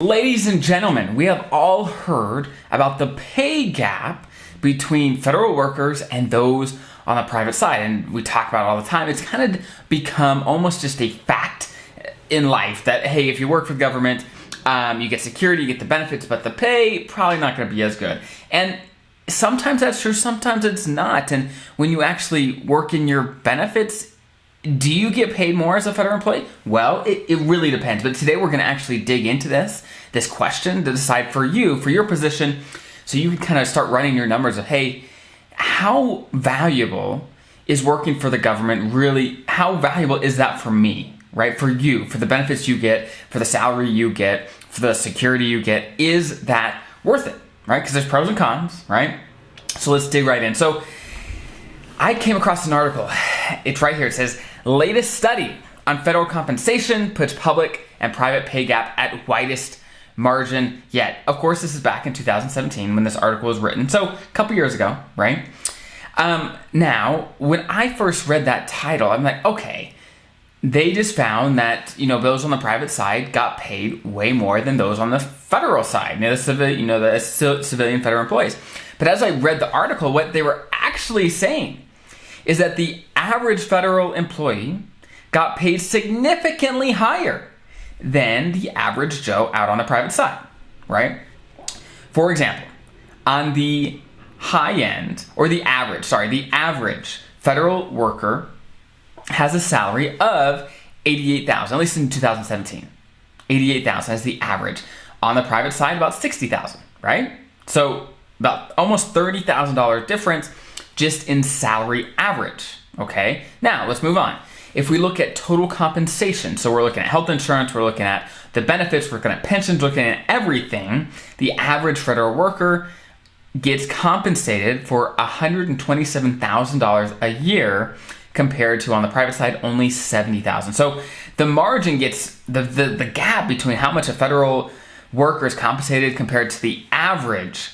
Ladies and gentlemen, we have all heard about the pay gap between federal workers and those on the private side, and we talk about it all the time. It's kind of become almost just a fact in life that, hey, if you work for the government, you get security, you get the benefits, but the pay probably not going to be as good. And sometimes that's true, sometimes it's not. And when you actually work in your benefits, do you get paid more as a federal employee? Well, it really depends. But today we're going to actually dig into this question to decide for you, for your position, so you can kind of start running your numbers of, hey, how valuable is working for the government really? How valuable is that for me, right? For you, for the benefits you get, for the salary you get, for the security you get. Is that worth it, right? Because there's pros and cons, right? So let's dig right in. So I came across an article. It's right here. It says, latest study on federal compensation puts public and private pay gap at widest margin yet. Of course, this is back in 2017 when this article was written. So a couple years ago, right? Now, when I first read that title, I'm like, okay, they just found that, those on the private side got paid way more than those on the federal side, the civilian federal employees. But as I read the article, what they were actually saying is that the average federal employee got paid significantly higher than the average Joe out on the private side, right? For example, on the high end, or the average federal worker has a salary of $88,000, at least in 2017. $88,000 is the average. On the private side, about $60,000, right? So about almost $30,000 difference just in salary average, okay? Now, let's move on. If we look at total compensation, so we're looking at health insurance, we're looking at the benefits, we're looking at pensions, looking at everything, the average federal worker gets compensated for $127,000 a year compared to, on the private side, only $70,000. So the margin gets, the gap between how much a federal worker is compensated compared to the average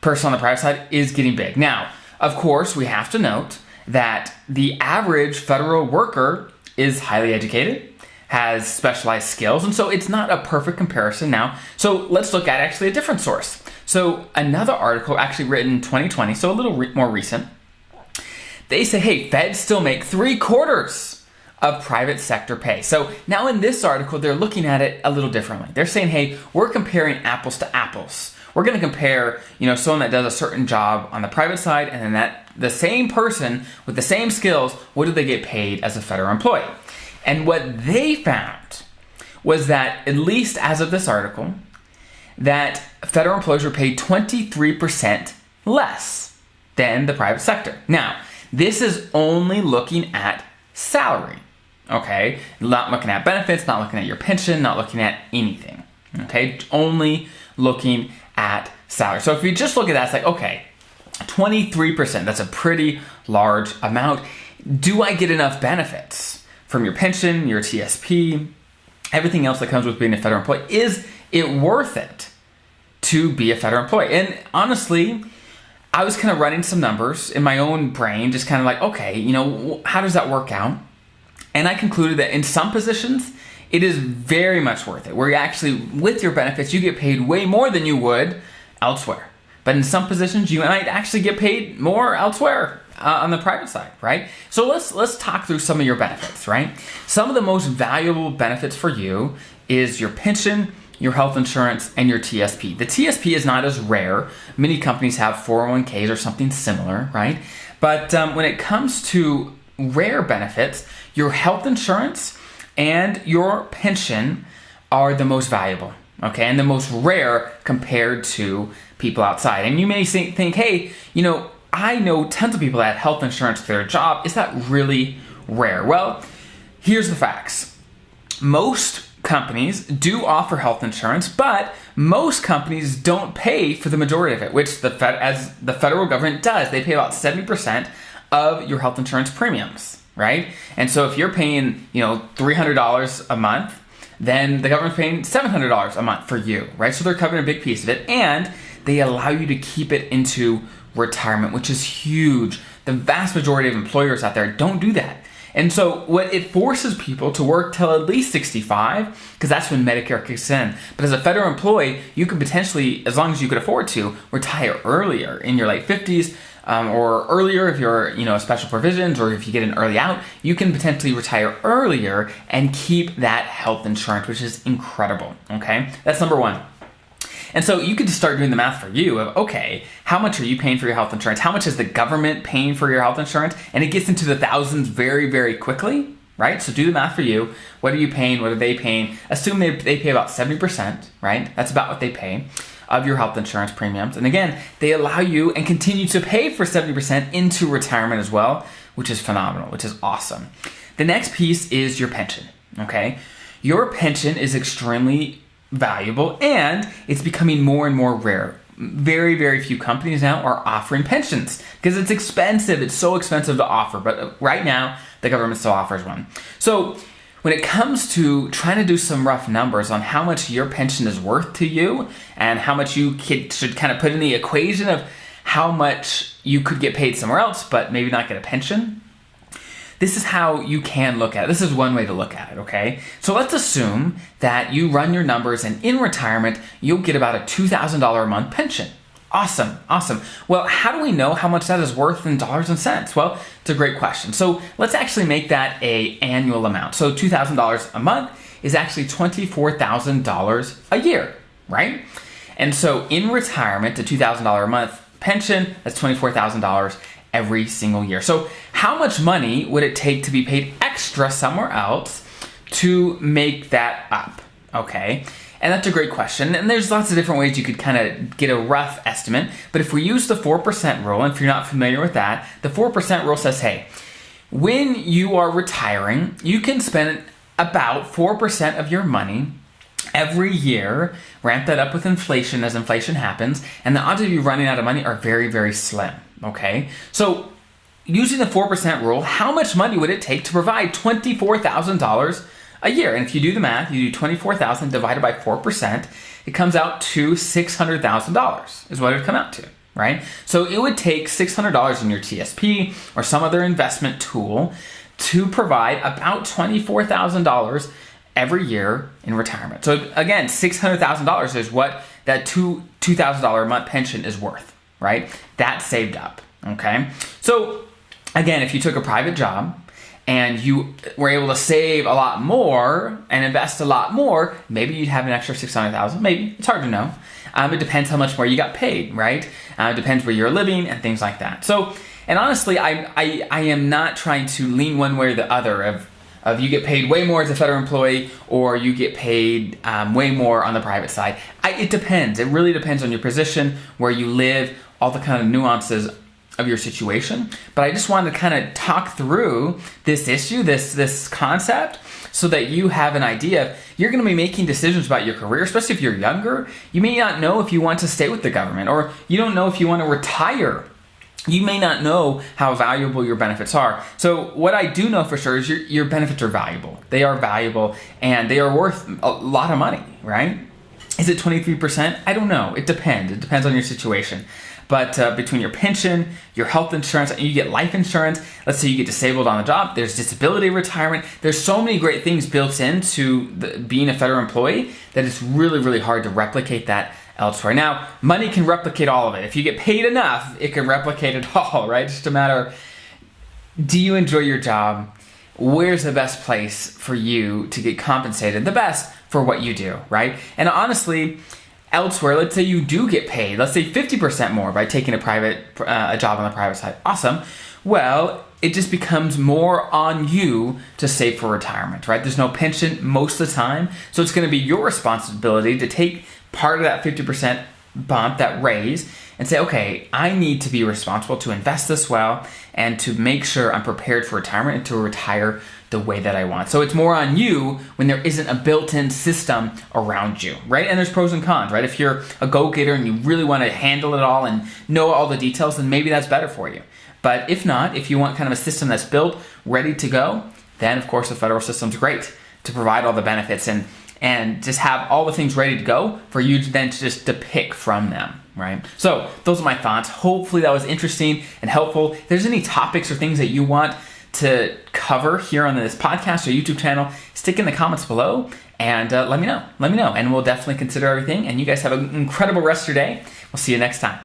person on the private side is getting big. Now, of course, we have to note that the average federal worker is highly educated, has specialized skills, and so it's not a perfect comparison now. So let's look at actually a different source. So another article actually written in 2020, so a little more recent, they say, hey, feds still make 3/4 of private sector pay. So now in this article, they're looking at it a little differently. They're saying, hey, we're comparing apples to apples. We're going to compare, someone that does a certain job on the private side, and then that the same person with the same skills, what do they get paid as a federal employee? And what they found was that, at least as of this article, that federal employees were paid 23% less than the private sector. Now, this is only looking at salary, okay? Not looking at benefits, not looking at your pension, not looking at anything, okay? Only looking at salary. So if you just look at that, it's like, okay, 23%, that's a pretty large amount. Do I get enough benefits from your pension, your TSP, everything else that comes with being a federal employee? Is it worth it to be a federal employee? And honestly, I was kind of running some numbers in my own brain, just kind of like, okay, how does that work out? And I concluded that in some positions, it is very much worth it, where you actually, with your benefits, you get paid way more than you would elsewhere. But in some positions, you might actually get paid more elsewhere on the private side, right? So let's talk through some of your benefits, right? Some of the most valuable benefits for you is your pension, your health insurance, and your TSP. The TSP is not as rare. Many companies have 401ks or something similar, right? But when it comes to rare benefits, your health insurance and your pension are the most valuable, okay? And the most rare compared to people outside. And you may think, hey, I know tons of people that have health insurance for their job. Is that really rare? Well, here's the facts. Most companies do offer health insurance, but most companies don't pay for the majority of it, which as the federal government does. They pay about 70% of your health insurance premiums, right? And so if you're paying, $300 a month, then the government's paying $700 a month for you, right? So they're covering a big piece of it, and they allow you to keep it into retirement, which is huge. The vast majority of employers out there don't do that. And so what it forces people to work till at least 65, because that's when Medicare kicks in. But as a federal employee, you could potentially, as long as you could afford to, retire earlier in your late 50s, or earlier if you're, special provisions, or if you get an early out, you can potentially retire earlier and keep that health insurance, which is incredible, okay? That's number one. And so you could just start doing the math for you of, okay, how much are you paying for your health insurance? How much is the government paying for your health insurance? And it gets into the thousands very, very quickly, right? So do the math for you. What are you paying? What are they paying? Assume they pay about 70%, right? That's about what they pay of your health insurance premiums. And again, they allow you and continue to pay for 70% into retirement as well, which is phenomenal, which is awesome. The next piece is your pension, okay? Your pension is extremely valuable, and it's becoming more and more rare. Very, very few companies now are offering pensions because it's expensive. It's so expensive to offer, but right now the government still offers one. So when it comes to trying to do some rough numbers on how much your pension is worth to you and how much you should kind of put in the equation of how much you could get paid somewhere else but maybe not get a pension, this is how you can look at it. This is one way to look at it, okay? So let's assume that you run your numbers and in retirement, you'll get about a $2,000 a month pension. Awesome, awesome. Well, how do we know how much that is worth in dollars and cents? Well, it's a great question. So let's actually make that an annual amount. So $2,000 a month is actually $24,000 a year, right? And so in retirement, the $2,000 a month pension, that's $24,000 every single year. So how much money would it take to be paid extra somewhere else to make that up? Okay, and that's a great question. And there's lots of different ways you could kind of get a rough estimate. But if we use the 4% rule, and if you're not familiar with that, the 4% rule says, hey, when you are retiring, you can spend about 4% of your money every year, ramp that up with inflation as inflation happens, and the odds of you running out of money are very, very slim. Okay, so using the 4% rule, how much money would it take to provide $24,000 a year? And if you do the math, you do 24,000 divided by 4%, it comes out to $600,000 is what it would come out to, right? So it would take $600 in your TSP or some other investment tool to provide about $24,000 every year in retirement. So again, $600,000 is what that $2,000 a month pension is worth. Right? That's saved up, okay? So again, if you took a private job and you were able to save a lot more and invest a lot more, maybe you'd have an extra $600,000, maybe, it's hard to know. It depends how much more you got paid, right? It depends where you're living and things like that. So, and honestly, I am not trying to lean one way or the other of you get paid way more as a federal employee or you get paid way more on the private side. It depends. It really depends on your position, where you live, all the kind of nuances of your situation. But I just wanted to kind of talk through this issue, this concept, so that you have an idea. You're going to be making decisions about your career, especially if you're younger. You may not know if you want to stay with the government, or you don't know if you want to retire. You may not know how valuable your benefits are. So what I do know for sure is your benefits are valuable. They are valuable and they are worth a lot of money, right? Is it 23%? I don't know. It depends. It depends on your situation. But between your pension, your health insurance, and you get life insurance, let's say you get disabled on the job, there's disability retirement. There's so many great things built into being a federal employee that it's really, really hard to replicate that elsewhere. Now, money can replicate all of it. If you get paid enough, it can replicate it all, right? It's just a matter of, do you enjoy your job? Where's the best place for you to get compensated the best for what you do, right? And honestly, elsewhere, let's say you do get paid, let's say 50% more by taking a job on the private side. Awesome. Well, it just becomes more on you to save for retirement, right? There's no pension most of the time. So it's going to be your responsibility to take part of that 50% bump, that raise, and say, okay, I need to be responsible to invest this well and to make sure I'm prepared for retirement and to retire the way that I want. So it's more on you when there isn't a built-in system around you, right? And there's pros and cons, right? If you're a go-getter and you really want to handle it all and know all the details, then maybe that's better for you. But if not, if you want kind of a system that's built, ready to go, then of course the federal system's great to provide all the benefits and just have all the things ready to go for you to then just to pick from them, right? So those are my thoughts. Hopefully that was interesting and helpful. If there's any topics or things that you want to cover here on this podcast or YouTube channel, stick in the comments below and let me know. And we'll definitely consider everything. And you guys have an incredible rest of your day. We'll see you next time.